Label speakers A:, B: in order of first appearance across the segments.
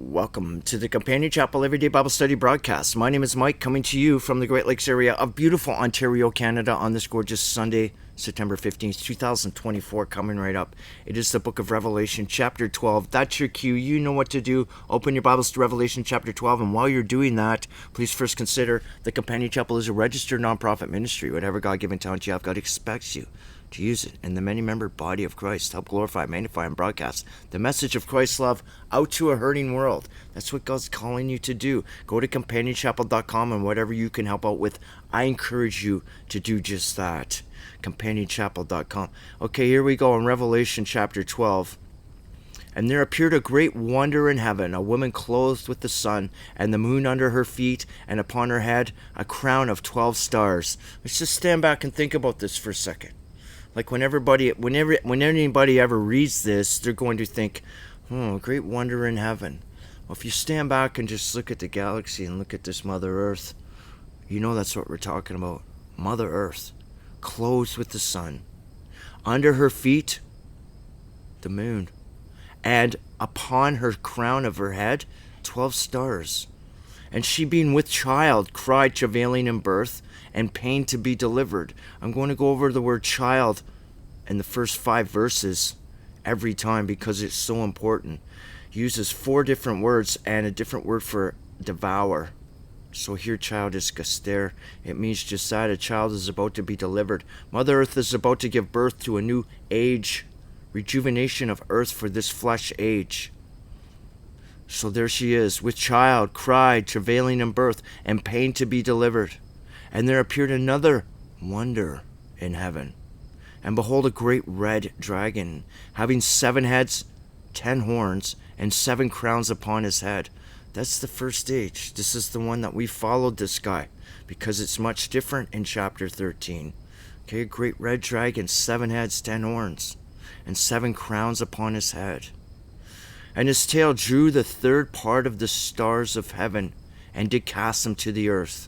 A: Welcome to the Companion Chapel Everyday Bible Study broadcast. My name is Mike, coming to you from the Great Lakes area of beautiful Ontario, Canada, on this gorgeous Sunday, September 15th, 2024, coming right up. It is the book of Revelation, chapter 12. That's your cue. You know what to do. Open your Bibles to Revelation, chapter 12, and while you're doing that, please first consider the Companion Chapel is a registered nonprofit ministry. Whatever God-given talent you have, God expects you to use it in the many-member body of Christ, help glorify, magnify, and broadcast the message of Christ's love out to a hurting world. That's what God's calling you to do. Go to companionchapel.com, and whatever you can help out with, I encourage you to do just that. companionchapel.com. Okay, here we go in Revelation chapter 12. And there appeared a great wonder in heaven, a woman clothed with the sun, and the moon under her feet, and upon her head a crown of 12 stars. Let's just stand back and think about this for a second. Like when anybody ever reads this, they're going to think, oh, great wonder in heaven. Well, if you stand back and just look at the galaxy and look at this Mother Earth, you know that's what we're talking about. Mother Earth, clothed with the sun. Under her feet, the moon. And upon her crown of her head, 12 stars. And she, being with child, cried, travailing in birth, and pain to be delivered. I'm going to go over the word child in the first 5 verses every time because it's so important. It uses 4 different words and a different word for devour. So here, child is gaster. It means just that. A child is about to be delivered. Mother Earth is about to give birth to a new age. Rejuvenation of earth for this flesh age. So there she is, with child, cried, travailing in birth, and pain to be delivered. And there appeared another wonder in heaven. And behold, a great red dragon, having 7 heads, 10 horns, and 7 crowns upon his head. That's the first stage. This is the one that we followed this guy, because it's much different in chapter 13. Okay, a great red dragon, 7 heads, 10 horns, and 7 crowns upon his head. And his tail drew the 3rd part of the stars of heaven, and did cast them to the earth.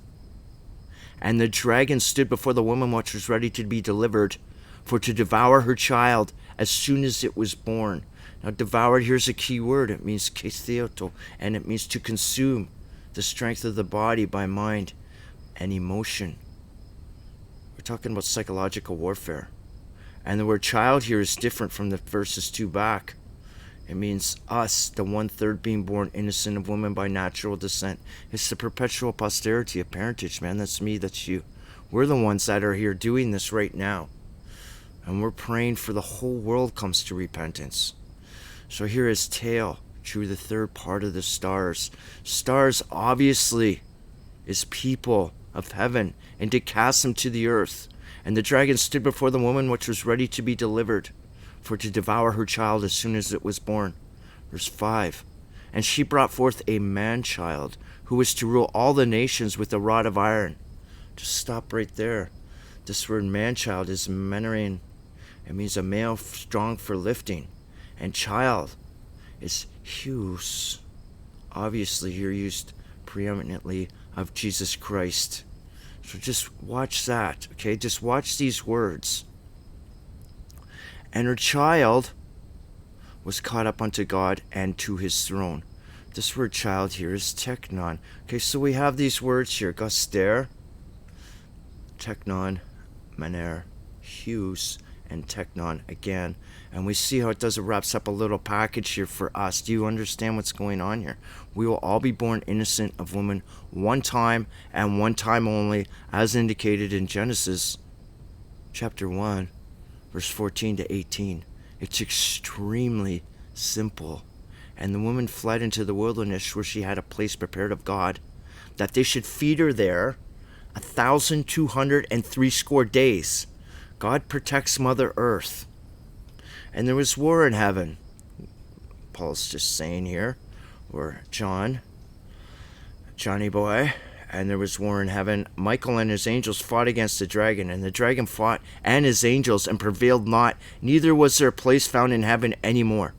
A: And the dragon stood before the woman which was ready to be delivered, for to devour her child as soon as it was born. Now, devoured, here's a key word. It means ketheoto, and it means to consume the strength of the body by mind and emotion. We're talking about psychological warfare. And the word child here is different from the verses 2 back. It means us, the 1/3 being born innocent of woman by natural descent. It's the perpetual posterity of parentage, man. That's me, that's you. We're the ones that are here doing this right now. And we're praying for the whole world comes to repentance. So here his tail drew the 3rd part of the stars. Stars obviously is people of heaven, and did cast them to the earth. And the dragon stood before the woman which was ready to be delivered, for to devour her child as soon as it was born. Verse 5. And she brought forth a man-child, who was to rule all the nations with a rod of iron. Just stop right there. This word man-child is menarein. It means a male strong for lifting. And child is huios. Obviously here used preeminently of Jesus Christ. So just watch that, okay? Just watch these words. And her child was caught up unto God and to his throne. This word child here is teknon. Okay, so we have these words here. Gaster, teknon, maner, huios, and teknon again. And we see how it does. It wraps up a little package here for us. Do you understand what's going on here? We will all be born innocent of woman one time and one time only, as indicated in Genesis chapter 1, verse 14 to 18. It's extremely simple. And the woman fled into the wilderness, where she had a place prepared of God, that they should feed her there 1,260 days. God protects Mother Earth. And there was war in heaven. Paul's just saying here, or Johnny boy. And there was war in heaven. Michael and his angels fought against the dragon, and the dragon fought and his angels and prevailed not. Neither was there a place found in heaven anymore.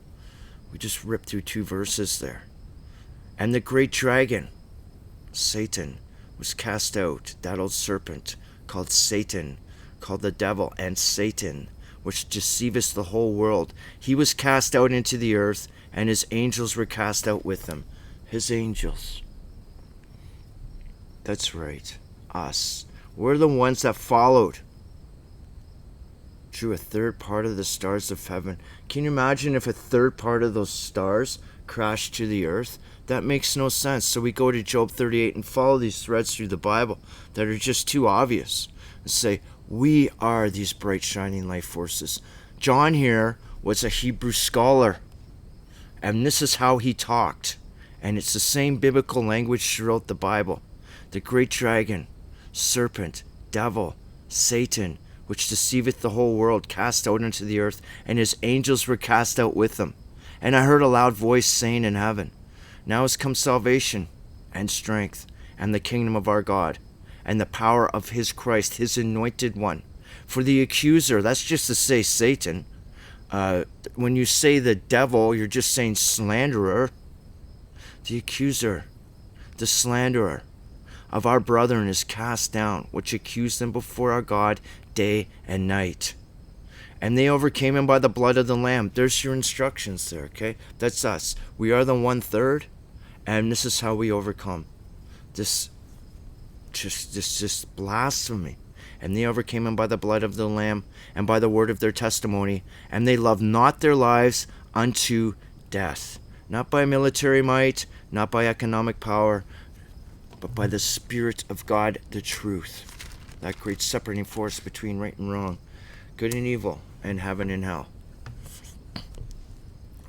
A: We just ripped through 2 verses there. And the great dragon, Satan, was cast out, that old serpent, called Satan, called the devil, and Satan, which deceiveth the whole world. He was cast out into the earth, and his angels were cast out with him. his angels. That's right, us. We're the ones that followed. Drew a third part of the stars of heaven. Can you imagine if a third part of those stars crashed to the earth? That makes no sense. So we go to Job 38 and follow these threads through the Bible that are just too obvious. And say, we are these bright shining life forces. John here was a Hebrew scholar. And this is how he talked. And it's the same biblical language throughout the Bible. The great dragon, serpent, devil, Satan, which deceiveth the whole world, cast out into the earth, and his angels were cast out with him. And I heard a loud voice saying in heaven, now is come salvation and strength and the kingdom of our God and the power of his Christ, his anointed one. For the accuser, that's just to say Satan. When you say the devil, you're just saying slanderer. The accuser, the slanderer of our brethren is cast down, which accused them before our God day and night. And they overcame him by the blood of the Lamb. There's your instructions there, okay? That's us. We are the 1/3, and this is how we overcome. This blasphemy. And they overcame him by the blood of the Lamb and by the word of their testimony. And they loved not their lives unto death. Not by military might, not by economic power, but by the Spirit of God, the truth. That great separating force between right and wrong, good and evil, and heaven and hell.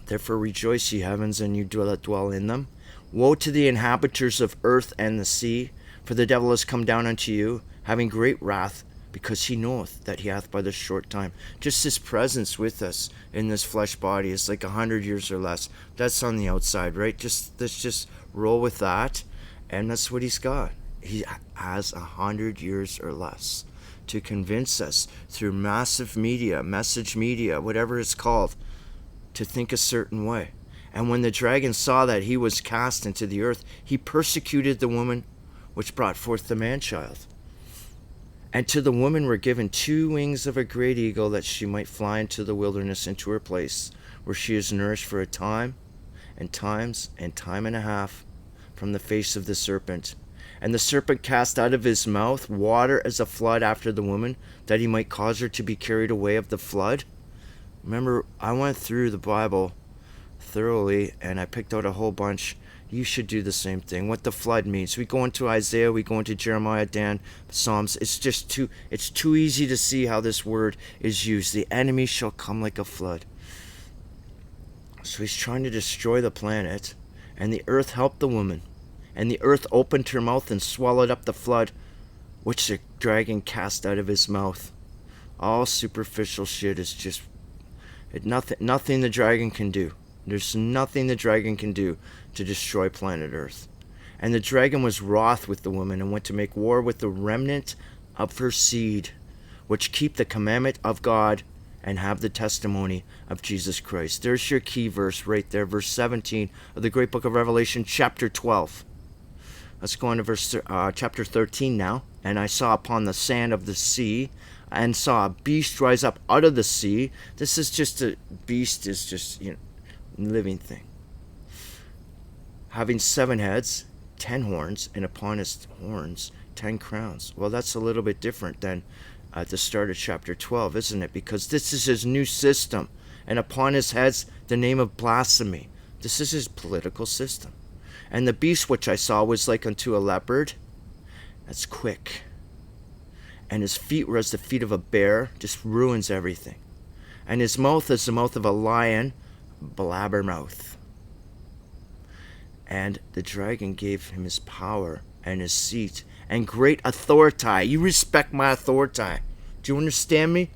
A: Therefore rejoice, ye heavens, and you that dwell in them. Woe to the inhabitants of earth and the sea, for the devil is come down unto you, having great wrath, because he knoweth that he hath but a short time. Just his presence with us in this flesh body is like 100 years or less. That's on the outside, right? Let's just roll with that, and that's what he's got. He has 100 years or less to convince us through massive media, message media, whatever it's called, to think a certain way. And when the dragon saw that he was cast into the earth, he persecuted the woman which brought forth the man-child. And to the woman were given 2 wings of a great eagle, that she might fly into the wilderness, into her place, where she is nourished for a time, and times, and time and a half, from the face of the serpent. And the serpent cast out of his mouth water as a flood after the woman, that he might cause her to be carried away of the flood. Remember, I went through the Bible thoroughly, and I picked out a whole bunch. You should do the same thing. What the flood means. We go into Isaiah, we go into Jeremiah, Dan, Psalms. It's too easy to see how this word is used. The enemy shall come like a flood. So he's trying to destroy the planet, and the earth helped the woman. And the earth opened her mouth and swallowed up the flood, which the dragon cast out of his mouth. All superficial shit is just nothing the dragon can do. There's nothing the dragon can do to destroy planet Earth. And the dragon was wroth with the woman, and went to make war with the remnant of her seed, which keep the commandment of God and have the testimony of Jesus Christ. There's your key verse right there, verse 17 of the great book of Revelation, chapter 12. Let's go on to chapter 13 now. And I saw upon the sand of the sea, and saw a beast rise up out of the sea. This is just a beast, is just, living thing, having 7 heads, 10 horns, and upon his horns 10 crowns. Well, that's a little bit different than at the start of chapter 12, isn't it? Because this is his new system, and upon his heads the name of blasphemy. This is his political system. And the beast which I saw was like unto a leopard. That's quick. And his feet were as the feet of a bear. Just ruins everything. And his mouth is the mouth of a lion, blabbermouth. And the dragon gave him his power and his seat and great authority. You respect my authority. Do you understand me?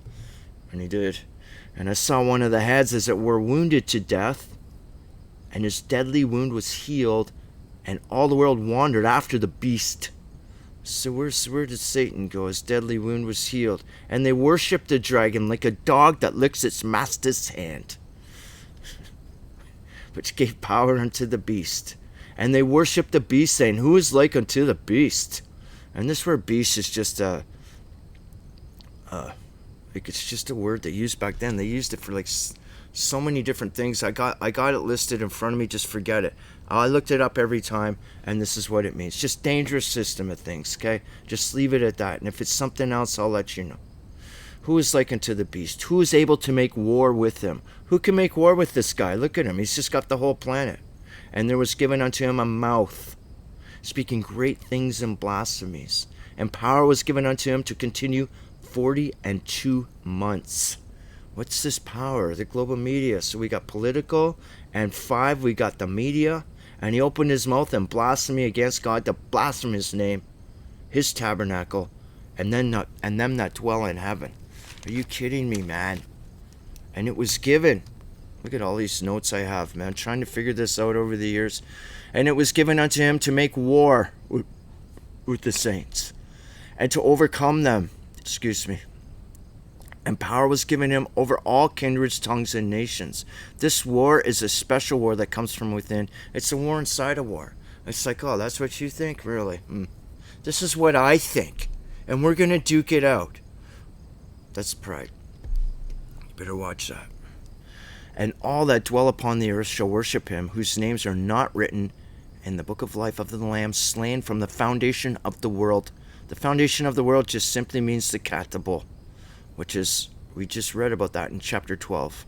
A: And he did. And I saw one of the heads as it were wounded to death, and his deadly wound was healed, and all the world wandered after the beast. So where did Satan go? His deadly wound was healed. And they worshipped the dragon like a dog that licks its master's hand, which gave power unto the beast. And they worshipped the beast, saying, who is like unto the beast? And this word beast is just it's just a word they used back then. They used it for like So many different things. I got it listed in front of me. Just forget it. I looked it up every time, and this is what it means. Just dangerous system of things, okay? Just leave it at that. And if it's something else, I'll let you know. Who is likened to the beast? Who is able to make war with him? Who can make war with this guy? Look at him. He's just got the whole planet. And there was given unto him a mouth, speaking great things and blasphemies. And power was given unto him to continue 42 months. What's this power? The global media. So we got political, and 5, we got the media. And he opened his mouth and blasphemy against God, to blaspheme his name, his tabernacle, and them that dwell in heaven. Are you kidding me, man? And it was given. Look at all these notes I have, man, trying to figure this out over the years. And it was given unto him to make war with the saints, and to overcome them. And power was given him over all kindreds, tongues, and nations. This war is a special war that comes from within. It's a war inside a war. It's like, oh, that's what you think? Really? This is what I think. And we're going to duke it out. That's pride. You better watch that. And all that dwell upon the earth shall worship him, whose names are not written in the book of life of the Lamb, slain from the foundation of the world. The foundation of the world just simply means the catable, which is, we just read about that in chapter 12.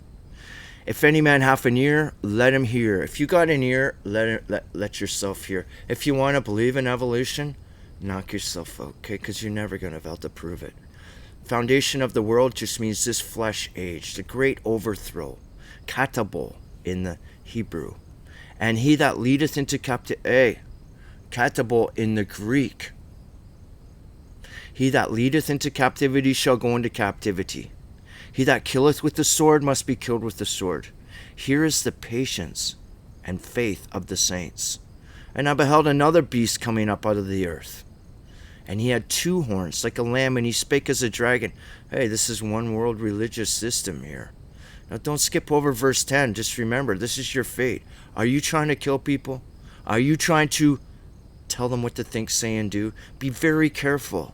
A: If any man hath an ear, let him hear. If you got an ear, let yourself hear. If you want to believe in evolution, knock yourself out, okay? Because you're never going to be able to prove it. Foundation of the world just means this flesh age, the great overthrow, katabol in the Hebrew. And he that leadeth into captivity, katabol in the Greek. He that leadeth into captivity shall go into captivity. He that killeth with the sword must be killed with the sword. Here is the patience and faith of the saints. And I beheld another beast coming up out of the earth. And he had 2 horns like a lamb, and he spake as a dragon. Hey, this is one world religious system here. Now don't skip over verse 10. Just remember, this is your fate. Are you trying to kill people? Are you trying to tell them what to think, say, and do? Be very careful.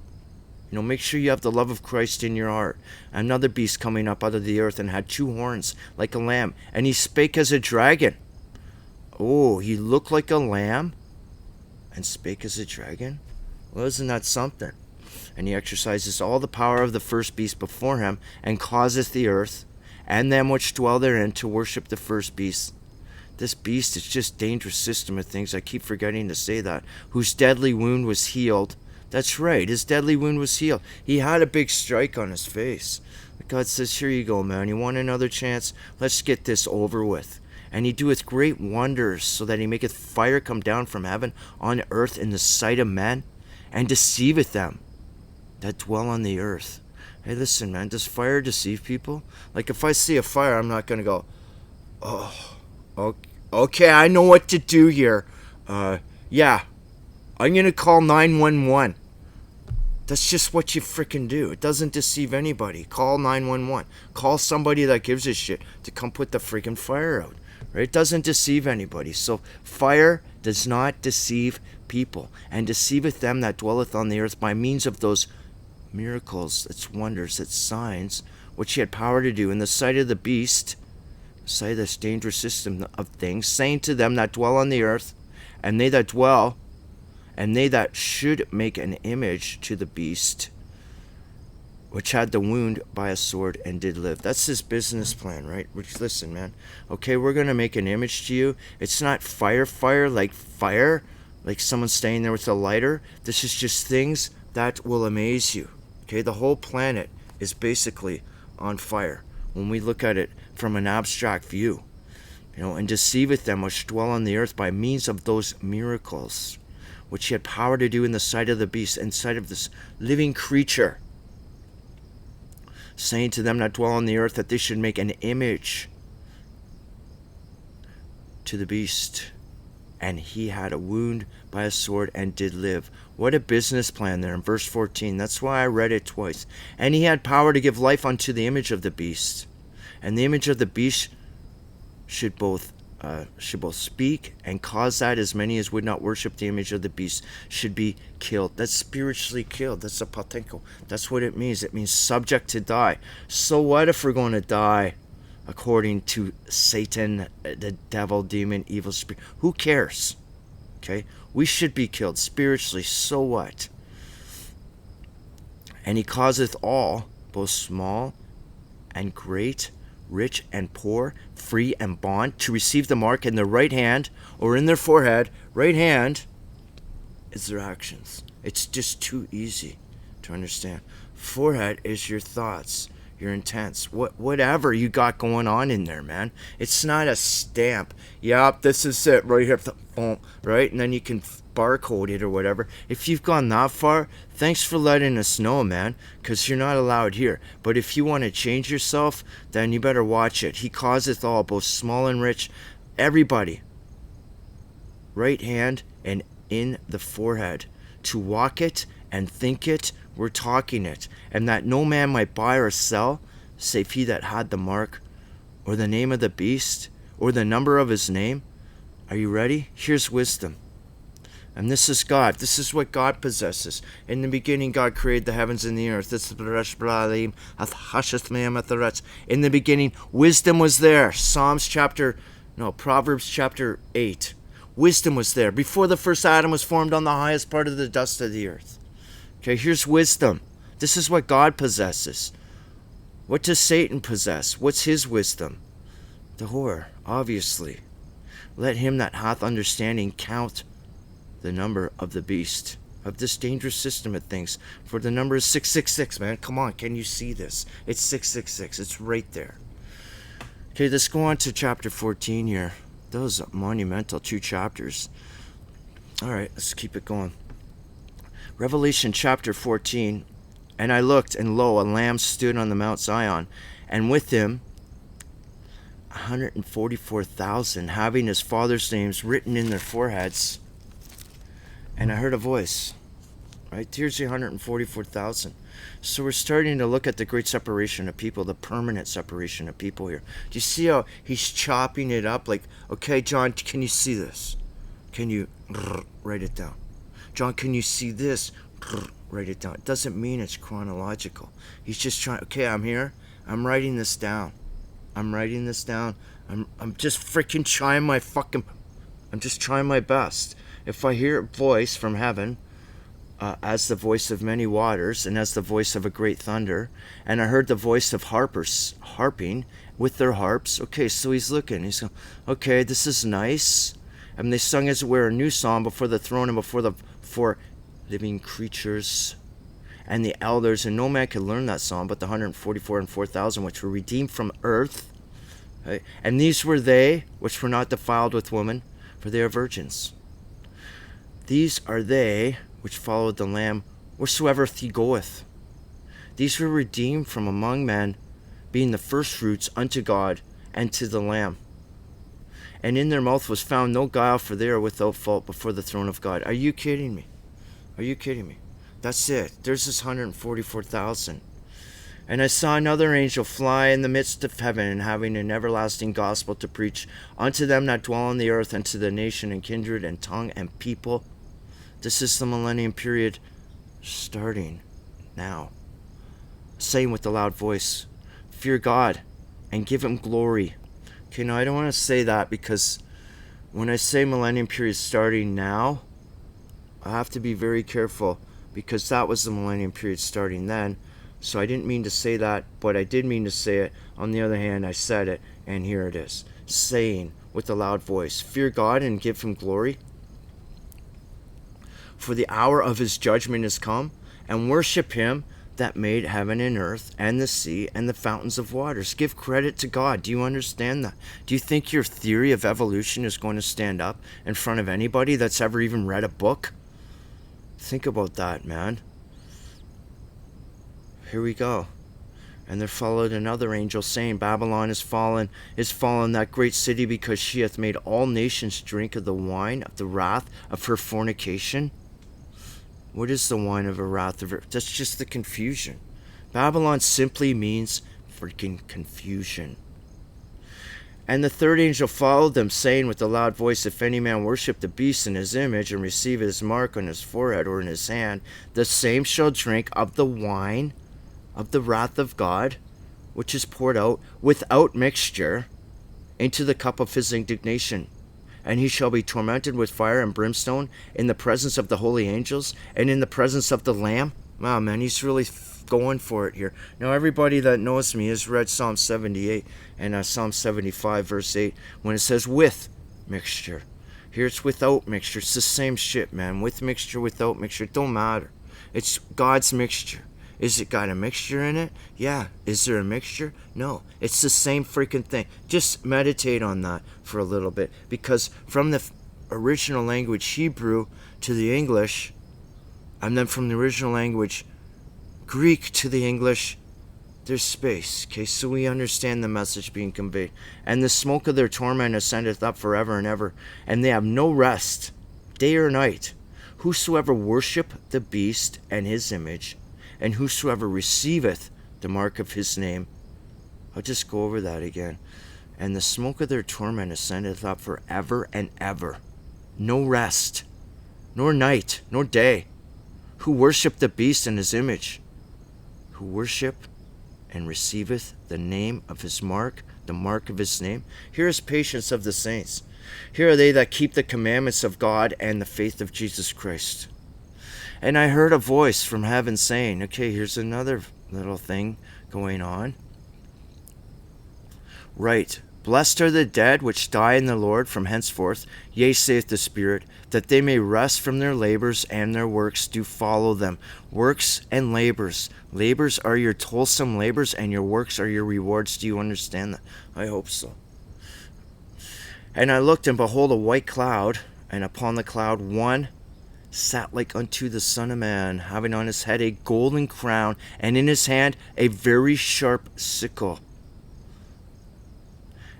A: Make sure you have the love of Christ in your heart. Another beast coming up out of the earth, and had 2 horns like a lamb, and he spake as a dragon. Oh, he looked like a lamb and spake as a dragon? Well, isn't that something? And he exercises all the power of the first beast before him, and causeth the earth and them which dwell therein to worship the first beast. This beast is just a dangerous system of things. I keep forgetting to say that. Whose deadly wound was healed. That's right, his deadly wound was healed. He had a big strike on his face. God says, here you go, man. You want another chance? Let's get this over with. And he doeth great wonders, so that he maketh fire come down from heaven on earth in the sight of men, and deceiveth them that dwell on the earth. Hey, listen, man, does fire deceive people? Like, if I see a fire, I'm not going to go, oh, okay, I know what to do here. Yeah, I'm going to call 911. That's just what you freaking do. It doesn't deceive anybody. Call 911. Call somebody that gives a shit to come put the freaking fire out. Right? It doesn't deceive anybody. So fire does not deceive people, and deceiveth them that dwelleth on the earth by means of those miracles, its wonders, its signs, which he had power to do in the sight of the beast, the sight of this dangerous system of things, saying to them that dwell on the earth, and they that dwell, and they that should make an image to the beast, which had the wound by a sword and did live. That's his business plan, right? Which, listen, man, okay, we're going to make an image to you. It's not fire, like someone staying there with a lighter. This is just things that will amaze you. Okay, the whole planet is basically on fire when we look at it from an abstract view. And deceiveth them which dwell on the earth by means of those miracles, which he had power to do in the sight of the beast, in sight of this living creature, saying to them that dwell on the earth that they should make an image to the beast. And he had a wound by a sword and did live. What a business plan there in verse 14. That's why I read it twice. And he had power to give life unto the image of the beast. And the image of the beast should both speak and cause that as many as would not worship the image of the beast should be killed. That's spiritually killed. That's a patenko. That's what it means. It means subject to die. So what if we're going to die? according to Satan, the devil, demon, evil spirit. Who cares? Okay? We should be killed spiritually. So what? And he causeth all, both small and great, rich and poor, free and bond, to receive the mark in their right hand or in their forehead. Right hand is their actions. It's just too easy to understand. Forehead is your thoughts, your intents, whatever you got going on in there, man. It's not a stamp. Yep, this is it right here, right? And then you can barcode it or whatever. If you've gone that far, thanks for letting us know, man, because you're not allowed here. But if you want to change yourself, then you better watch it. He causeth all, both small and rich, everybody, right hand and in the forehead, to walk it and think it, we're talking it, and that no man might buy or sell, save he that had the mark, or the name of the beast, or the number of his name. Are you ready? Here's wisdom. And this is God. This is what God possesses. In the beginning, God created the heavens and the earth. In the beginning, wisdom was there. Proverbs chapter 8. Wisdom was there. Before the first Adam was formed on the highest part of the dust of the earth. Okay, here's wisdom. This is what God possesses. What does Satan possess? What's his wisdom? The whore, obviously. Let him that hath understanding count the number of the beast, of this dangerous system of things. For the number is 666, man. Come on, can you see this? It's 666. It's right there. Okay, let's go on to chapter 14 here. Those are monumental 2 chapters. All right, let's keep it going. Revelation chapter 14. And I looked, and lo, a lamb stood on the Mount Zion, and with him 144,000, having his father's names written in their foreheads. And I heard a voice. Right? Here's the 144,000. So we're starting to look at the great separation of people, the permanent separation of people here. Do you see how he's chopping it up? Like, okay, John, can you see this? Can you write it down? John, can you see this? Write it down. It doesn't mean it's chronological. He's just trying, okay, I'm here. I'm writing this down. I'm just freaking trying I'm just trying my best. If I hear a voice from heaven, as the voice of many waters, and as the voice of a great thunder, and I heard the voice of harpers harping with their harps. Okay, so he's looking. He's going, okay, this is nice. And they sung as it were a new song before the throne and before the 4 living creatures and the elders, and no man could learn that song but the 144 and 4,000 which were redeemed from earth. Right? And these were they which were not defiled with woman, for they are virgins. These are they which followed the Lamb wheresoever he goeth. These were redeemed from among men, being the firstfruits unto God and to the Lamb. And in their mouth was found no guile, for they are without fault before the throne of God. Are you kidding me? Are you kidding me? That's it. There's this 144,000. And I saw another angel fly in the midst of heaven, and having an everlasting gospel to preach unto them that dwell on the earth, and to the nation and kindred and tongue and people. This is the millennium period starting now. Saying with a loud voice, fear God and give him glory. Okay, now I don't want to say that, because when I say millennium period starting now, I have to be very careful, because that was the millennium period starting then. So I didn't mean to say that, but I did mean to say it. On the other hand, I said it, and here it is. Saying with a loud voice, fear God and give him glory. For the hour of his judgment is come, and worship him that made heaven and earth and the sea and the fountains of waters. Give credit to God. Do you understand that? Do you think your theory of evolution is going to stand up in front of anybody that's ever even read a book? Think about that, man. Here we go. And there followed another angel, saying, Babylon is fallen, that great city, because she hath made all nations drink of the wine of the wrath of her fornication. What is the wine of her wrath? That's just the confusion. Babylon simply means freaking confusion. And the third angel followed them, saying with a loud voice, if any man worship the beast in his image, and receive his mark on his forehead or in his hand, the same shall drink of the wine of the wrath of God, which is poured out without mixture into the cup of his indignation. And he shall be tormented with fire and brimstone in the presence of the holy angels and in the presence of the Lamb. Wow, man, he's really going for it here. Now, everybody that knows me has read Psalm 78 and Psalm 75, verse 8, when it says with mixture. Here it's without mixture. It's the same shit, man. With mixture, without mixture, it don't matter. It's God's mixture. Is it got a mixture in it? Yeah. Is there a mixture? No. It's the same freaking thing. Just meditate on that for a little bit. Because from the original language Hebrew to the English, and then from the original language Greek to the English, there's space. Okay, so we understand the message being conveyed. And the smoke of their torment ascendeth up forever and ever, and they have no rest, day or night. Whosoever worship the beast and his image, and whosoever receiveth the mark of his name. I'll just go over that again. And the smoke of their torment ascendeth up forever and ever. No rest, nor night, nor day. Who worship the beast and his image, who worship and receiveth the name of his mark, the mark of his name. Here is patience of the saints. Here are they that keep the commandments of God and the faith of Jesus Christ. And I heard a voice from heaven saying, okay, here's another little thing going on. Right. Blessed are the dead which die in the Lord from henceforth, yea, saith the Spirit, that they may rest from their labors, and their works do follow them. Works and labors. Labors are your toilsome labors, and your works are your rewards. Do you understand that? I hope so. And I looked, and behold, a white cloud, and upon the cloud one sat like unto the Son of Man, having on his head a golden crown, and in his hand a very sharp sickle.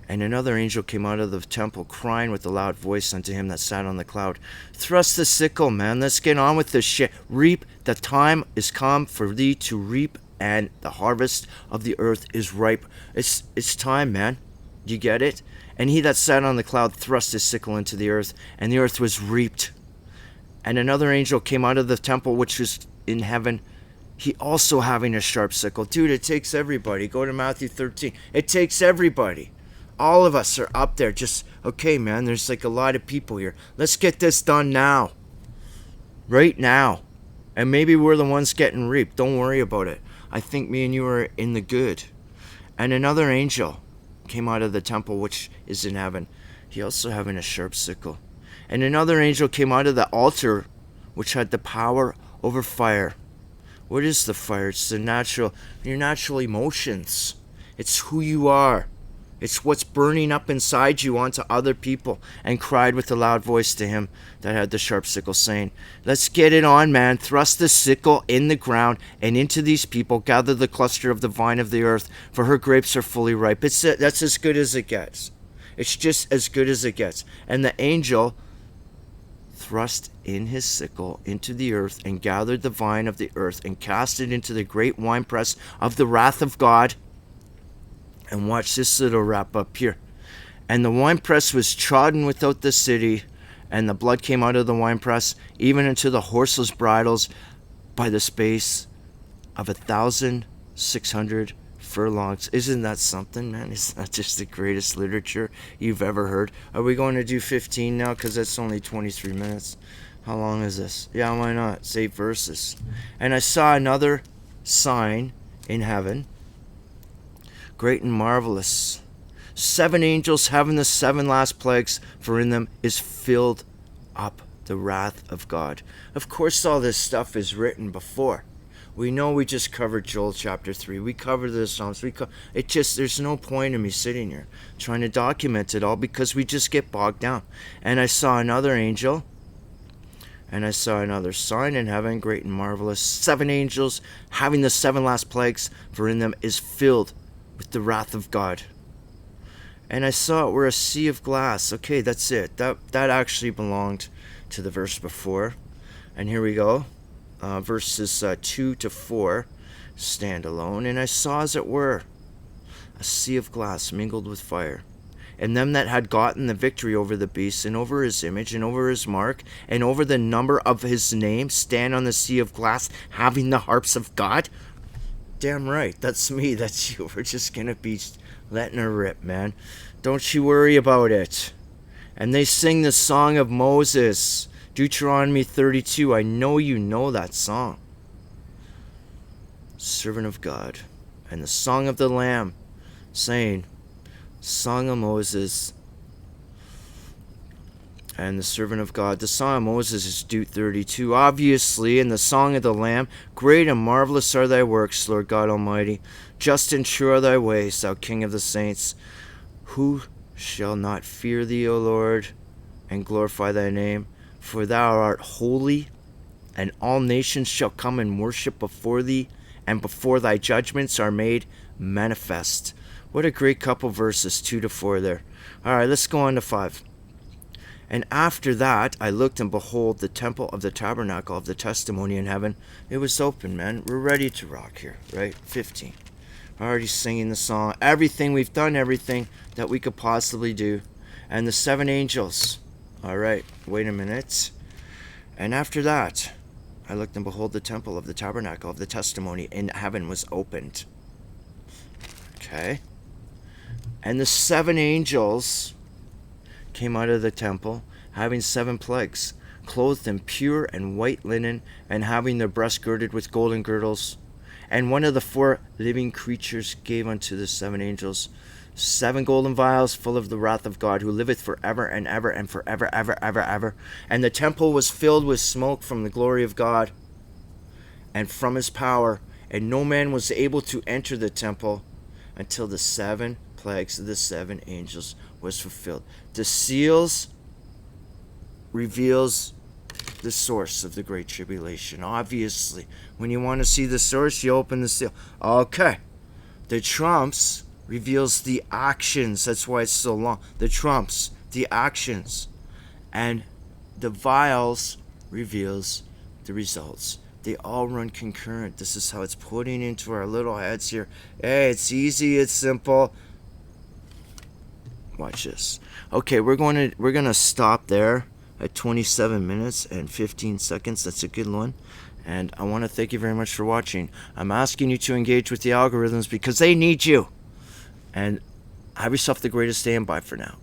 A: And another angel came out of the temple, crying with a loud voice unto him that sat on the cloud, thrust the sickle, man, let's get on with this shit. Reap, the time is come for thee to reap, and the harvest of the earth is ripe. It's time, man. You get it? And he that sat on the cloud thrust his sickle into the earth, and the earth was reaped. And another angel came out of the temple which was in heaven, he also having a sharp sickle. Dude, it takes everybody. Go to Matthew 13. It takes everybody. All of us are up there just, okay, man, there's like a lot of people here. Let's get this done now. Right now. And maybe we're the ones getting reaped. Don't worry about it. I think me and you are in the good. And another angel came out of the temple which is in heaven, he also having a sharp sickle. And another angel came out of the altar which had the power over fire. What is the fire? It's your natural emotions. It's who you are. It's what's burning up inside you onto other people. And cried with a loud voice to him that had the sharp sickle, saying, let's get it on, man. Thrust the sickle in the ground, and into these people gather the cluster of the vine of the earth, for her grapes are fully ripe. That's as good as it gets. It's just as good as it gets. And the angel thrust in his sickle into the earth, and gathered the vine of the earth, and cast it into the great winepress of the wrath of God. And watch this little wrap up here. And the winepress was trodden without the city, and the blood came out of the winepress, even unto the horses' bridles, by the space of 1,600 furlongs. Isn't that something, man? Isn't that just the greatest literature you've ever heard? Are we going to do 15 now? Because that's only 23 minutes. How long is this? Yeah, why not? It's 8 verses. And I saw another sign in heaven, great and marvelous. 7 angels having the 7 last plagues, for in them is filled up the wrath of God. Of course, all this stuff is written before. We know we just covered Joel chapter 3. We covered the Psalms. There's no point in me sitting here trying to document it all, because we just get bogged down. And I saw another angel, and I saw another sign in heaven, great and marvelous. 7 angels having the 7 last plagues, for in them is filled with the wrath of God. And I saw it were a sea of glass. Okay, that's it. That actually belonged to the verse before. And here we go. Verses 2 to 4 stand alone. And I saw, as it were, a sea of glass mingled with fire. And them that had gotten the victory over the beast, and over his image, and over his mark, and over the number of his name, stand on the sea of glass, having the harps of God. Damn right. That's me. That's you. We're just going to be letting her rip, man. Don't you worry about it. And they sing the song of Moses. Deuteronomy 32. I know you know that song. Servant of God. And the song of the Lamb, saying, Song of Moses. And the servant of God. The song of Moses is Deut 32. Obviously, in the song of the Lamb, great and marvelous are thy works, Lord God Almighty. Just and true are thy ways, thou King of the saints. Who shall not fear thee, O Lord, and glorify thy name? For thou art holy, and all nations shall come and worship before thee, and before thy judgments are made manifest. What a great couple verses, 2 to 4 there. All right, let's go on to 5. And after that I looked, and behold, the temple of the tabernacle of the testimony in heaven. It was open, man. We're ready to rock here, right? 15. Already singing the song. Everything, we've done everything that we could possibly do. And the 7 angels. All right, wait a minute. And after that I looked, and behold, the temple of the tabernacle of the testimony in heaven was opened. Okay. And the 7 angels came out of the temple, having 7 plagues, clothed in pure and white linen, and having their breasts girded with golden girdles. And one of the 4 living creatures gave unto the 7 angels 7 golden vials full of the wrath of God, who liveth forever and ever and forever, ever, ever, ever. And the temple was filled with smoke from the glory of God and from his power, and no man was able to enter the temple until the 7 plagues of the 7 angels was fulfilled. The seals reveals the source of the Great Tribulation. Obviously, when you want to see the source, you open the seal. Okay. The trumps reveals the actions. That's why it's so long. The trumps, the actions. And the vials reveals the results. They all run concurrent. This is how it's putting into our little heads here. Hey, it's easy, it's simple. Watch this. Okay, we're gonna stop there at 27 minutes and 15 seconds. That's a good one. And I want to thank you very much for watching. I'm asking you to engage with the algorithms because they need you. And have yourself the greatest day, and bye for now.